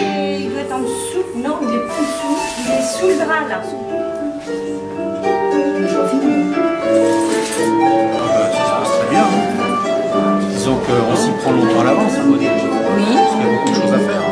Et il doit être en dessous. Non, il est pas en dessous. Il est sous le drap là. Ça se passe très bien. Hein. Disons qu'on s'y prend longtemps à l'avance, on va dire. Oui. Parce qu'il y a beaucoup de choses à faire.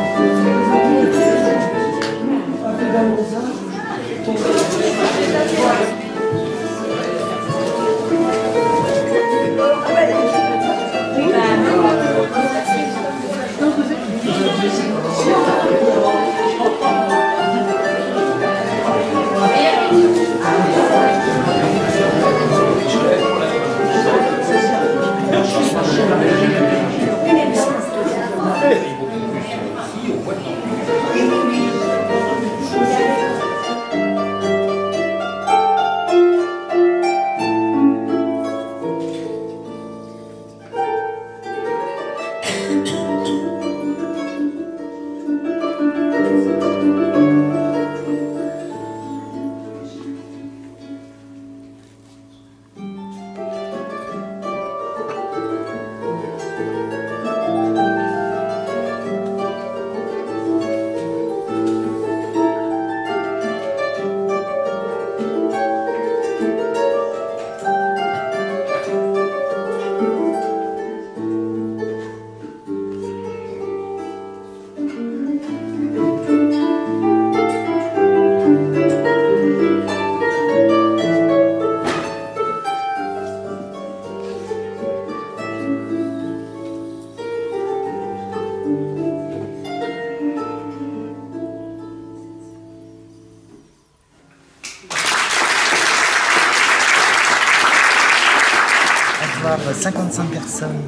Avoir 55 personnes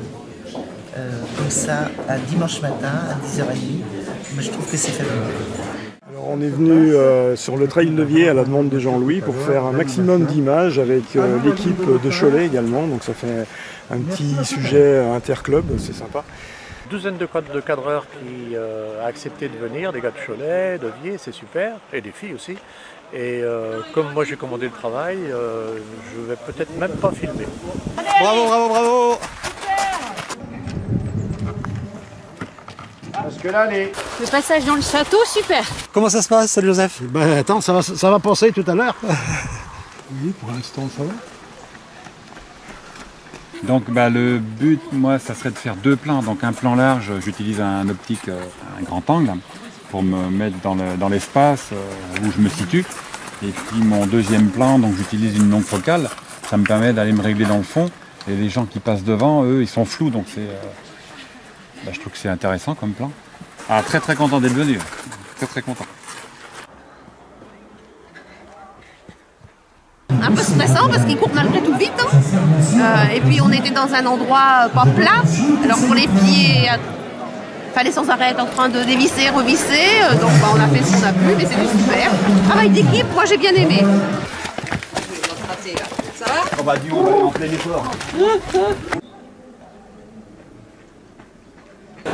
comme ça un dimanche matin à 10h30, moi, je trouve que c'est fabuleux. Alors, on est venu sur le Trail Levier à la demande de Jean-Louis pour faire un maximum d'images avec l'équipe de Cholet également, donc ça fait un petit sujet interclub, c'est sympa. Une douzaine de cadreurs qui a accepté de venir, des gars de Cholet, de Vier, c'est super, et des filles aussi. Et comme moi j'ai commandé le travail, je vais peut-être même pas filmer. Bravo, bravo, bravo! Parce que là, Le passage dans le château, super. Comment ça se passe, salut Joseph? Ben attends, ça va passer tout à l'heure. Oui, pour l'instant ça va. Donc le but, moi, ça serait de faire deux plans. Donc un plan large, j'utilise un optique, un grand angle, pour me mettre dans l'espace où je me situe. Et puis mon deuxième plan, donc j'utilise une longue focale. Ça me permet d'aller me régler dans le fond. Et les gens qui passent devant, eux, ils sont flous. Donc je trouve que c'est intéressant comme plan. Ah, très très content d'être venu. Très très content. Un peu stressant parce qu'il court malgré tout vite. Hein. Et puis on était dans un endroit pas plat. Alors pour les pieds, fallait sans arrêt être en train de dévisser, revisser. Donc on a fait ce qu'on a pu, mais c'était super. Travail d'équipe, moi j'ai bien aimé. Ça va? On va du haut, en plein effort.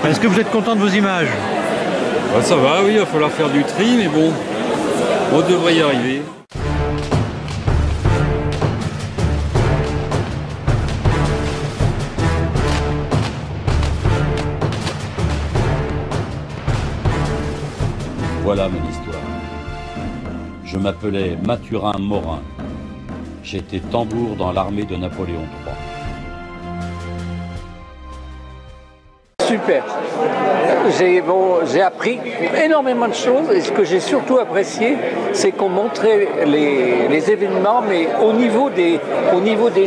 Est-ce que vous êtes content de vos images? Ça va, oui, il va falloir faire du tri, mais bon, on devrait y arriver. Voilà mon histoire. Je m'appelais Mathurin Morin. J'étais tambour dans l'armée de Napoléon III. Super. J'ai appris énormément de choses et ce que j'ai surtout apprécié, c'est qu'on montrait les événements, mais au niveau des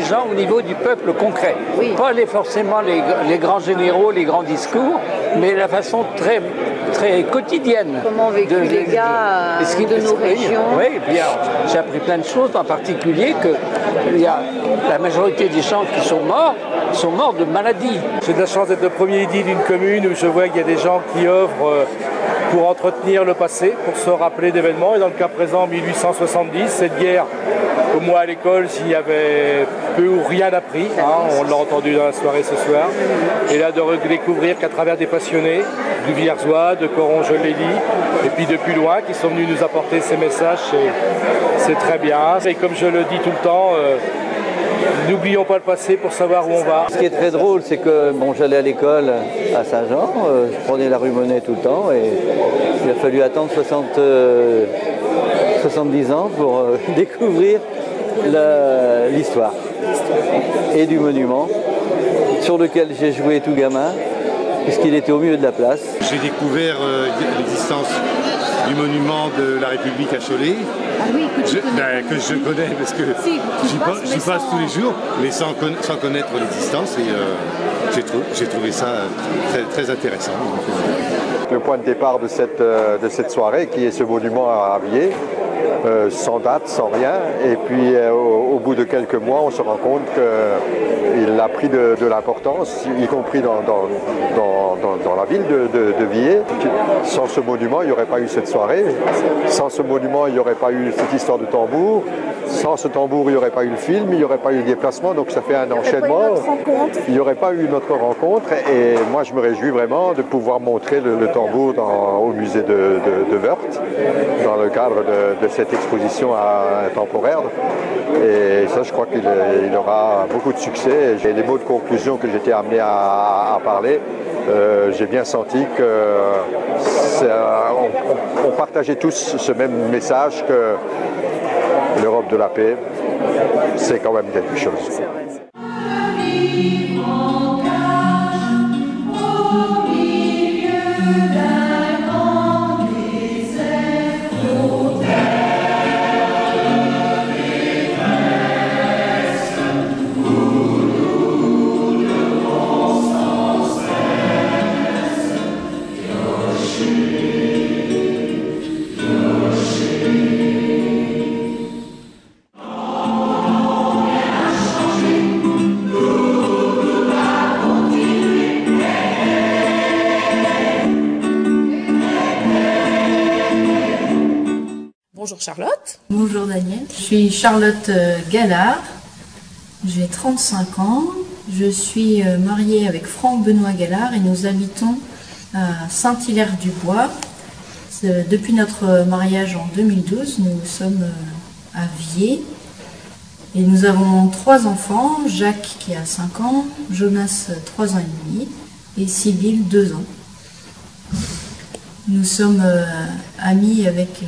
gens, au niveau du peuple concret. Oui. Pas forcément les grands généraux, les grands discours, mais la façon très quotidienne. Comment ont vécu les gars de nos régions. Oui, et puis j'ai appris plein de choses, en particulier que la majorité des gens qui sont morts de maladie. J'ai de la chance d'être le premier édile d'une commune où je vois qu'il y a des gens qui œuvrent pour entretenir le passé, pour se rappeler d'événements. Et dans le cas présent, 1870, cette guerre, au moins à l'école, s'il y avait peu ou rien appris, hein, on l'a entendu dans la soirée ce soir. Et là, de redécouvrir qu'à travers des passionnés, du Vierzois, de Coron-Jolély, et puis de plus loin, qui sont venus nous apporter ces messages, c'est très bien. Et comme je le dis tout le temps, n'oublions pas le passé pour savoir où on va. Ce qui est très drôle, c'est que bon, j'allais à l'école à Saint-Jean, je prenais la rue Monet tout le temps et il a fallu attendre 70 ans pour découvrir l'histoire et du monument sur lequel j'ai joué tout gamin, puisqu'il était au milieu de la place. J'ai découvert l'existence du monument de la République à Cholet. Ah oui, que je connais parce que j'y passe tous les jours, mais sans connaître l'existence, et j'ai trouvé ça très, très intéressant. Le point de départ de cette soirée, qui est ce monument à Vier, sans date, sans rien, et puis au bout de quelques mois, on se rend compte qu'il a pris de l'importance, y compris dans la ville de Vier. Sans ce monument, il n'y aurait pas eu cette soirée. Sans ce monument, il n'y aurait pas eu cette histoire de tambour. Sans ce tambour, il n'y aurait pas eu le film, il n'y aurait pas eu le déplacement, donc ça fait un enchaînement. Il n'y aurait pas eu notre rencontre, et moi je me réjouis vraiment de pouvoir montrer le tambour au musée de Wörth, dans le cadre de cette exposition temporaire. Et ça, je crois qu'il aura beaucoup de succès. Et les mots de conclusion que j'étais amené à parler, j'ai bien senti qu'on partageait tous ce même message, que l'Europe de la paix, c'est quand même quelque chose. Bonjour Charlotte. Bonjour Daniel. Je suis Charlotte Gallard, j'ai 35 ans, je suis mariée avec Franck Benoît Gallard et nous habitons à Saint-Hilaire-du-Bois. Depuis notre mariage en 2012, nous sommes à Vier et nous avons 3 enfants, Jacques qui a 5 ans, Jonas 3 ans et demi et Sybille 2 ans. Nous sommes amis avec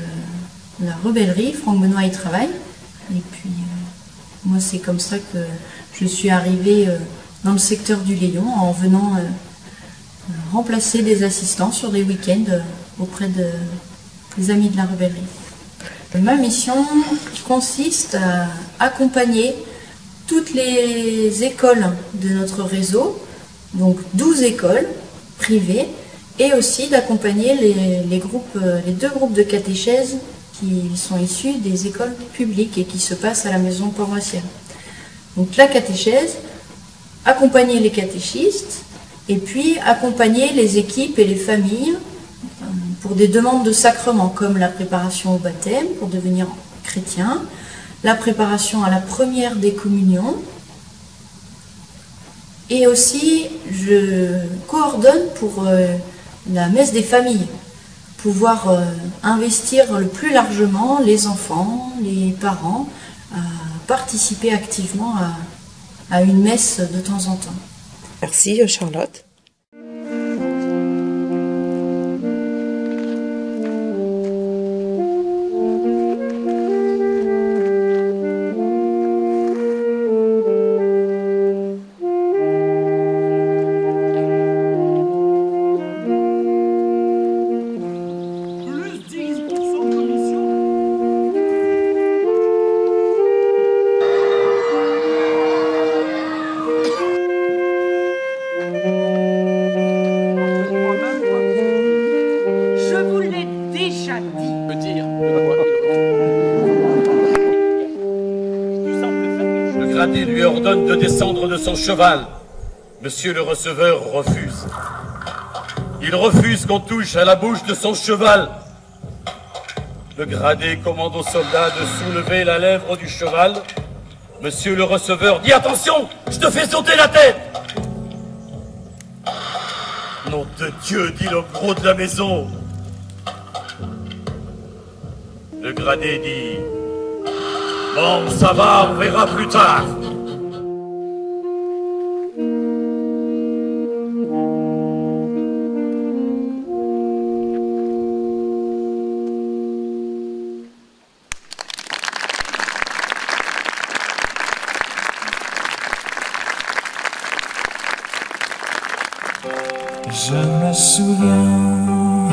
la rebellerie, Franck Benoît y travaille, et puis moi c'est comme ça que je suis arrivée dans le secteur du Léon en venant remplacer des assistants sur des week-ends auprès des amis de la rebellerie. Ma mission consiste à accompagner toutes les écoles de notre réseau, donc 12 écoles privées, et aussi d'accompagner les 2 groupes de catéchèses qui sont issus des écoles publiques et qui se passent à la maison paroissiale. Donc la catéchèse, accompagner les catéchistes et puis accompagner les équipes et les familles pour des demandes de sacrements comme la préparation au baptême pour devenir chrétien, la préparation à la première des communions, et aussi je coordonne pour la messe des familles, pouvoir investir le plus largement les enfants, les parents, à participer activement à une messe de temps en temps. Merci Charlotte. Lui ordonne de descendre de son cheval. Monsieur le receveur refuse. Il refuse qu'on touche à la bouche de son cheval. Le gradé commande aux soldats de soulever la lèvre du cheval. Monsieur le receveur dit « Attention, je te fais sauter la tête !» Nom de Dieu, dit le gros de la maison. Le gradé dit « Bon, ça va, on verra plus tard. » Je me souviens,